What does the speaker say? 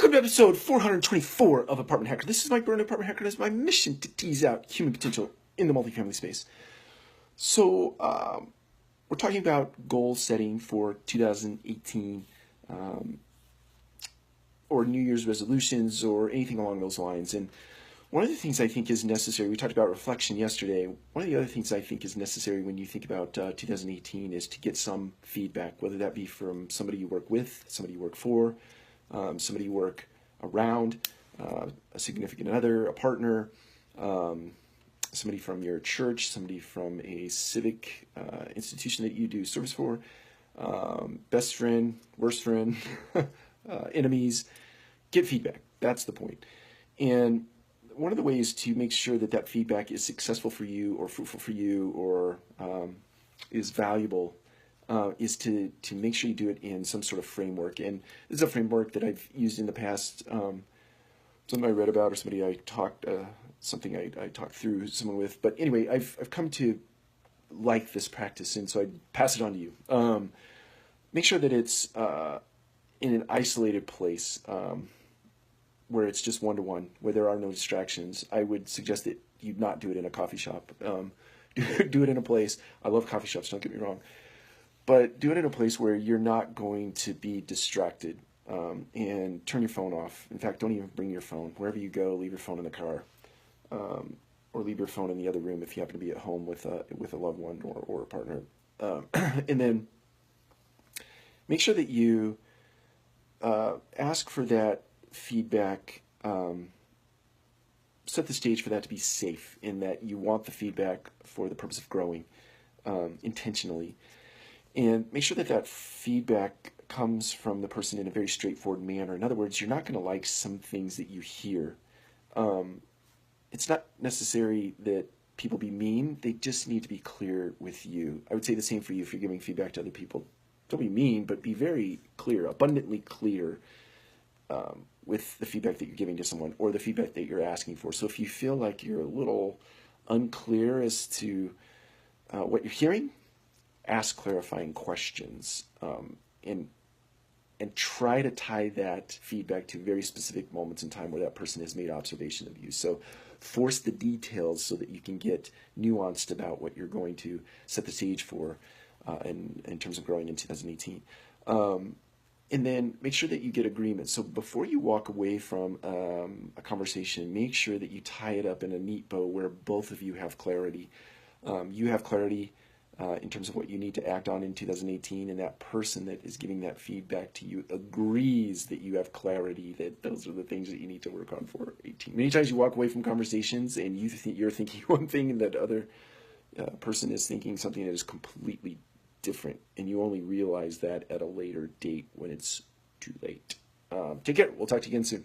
Welcome to episode 424 of Apartment Hacker. This is Mike Byrne, Apartment Hacker, and it's my mission to tease out human potential in the multifamily space. So, we're talking about goal setting for 2018, or New Year's resolutions, or anything along those lines. And one of the things I think is necessary, we talked about reflection yesterday, one of the other things I think is necessary when you think about 2018 is to get some feedback, whether that be from somebody you work with, somebody you work for, somebody you work around, a significant other, a partner, somebody from your church, somebody from a civic institution that you do service for, best friend, worst friend, enemies. Get feedback. That's the point. And one of the ways to make sure that that feedback is successful for you or fruitful for you or is valuable is to make sure you do it in some sort of framework. And this is a framework that I've used in the past. Something I read about or somebody I talked, something I talked through someone with. But anyway, I've come to like this practice, and so I pass it on to you. Make sure that it's in an isolated place where it's just one-to-one, where there are no distractions. I would suggest that you not do it in a coffee shop. Do it in a place. I love coffee shops, don't get me wrong. But do it in a place where you're not going to be distracted, and turn your phone off. In fact, don't even bring your phone. Wherever you go, leave your phone in the car, or leave your phone in the other room if you happen to be at home with a loved one or a partner. And then make sure that you ask for that feedback. Set the stage for that to be safe, in that you want the feedback for the purpose of growing intentionally. And make sure that that feedback comes from the person in a very straightforward manner. In other words, you're not going to like some things that you hear. It's not necessary that people be mean. They just need to be clear with you. I would say the same for you if you're giving feedback to other people. Don't be mean, but be very clear, abundantly clear with the feedback that you're giving to someone or the feedback that you're asking for. So if you feel like you're a little unclear as to what you're hearing, ask clarifying questions, and try to tie that feedback to very specific moments in time where that person has made observation of you. So force the details so that you can get nuanced about what you're going to set the stage for in terms of growing in 2018. And then make sure that you get agreement. So before you walk away from a conversation, make sure that you tie it up in a neat bow where both of you have clarity. You have clarity in terms of what you need to act on in 2018, and that person that is giving that feedback to you agrees that you have clarity, that those are the things that you need to work on for 18. Many times you walk away from conversations and you're thinking one thing and that other person is thinking something that is completely different, and you only realize that at a later date when it's too late. Take care. We'll talk to you again soon.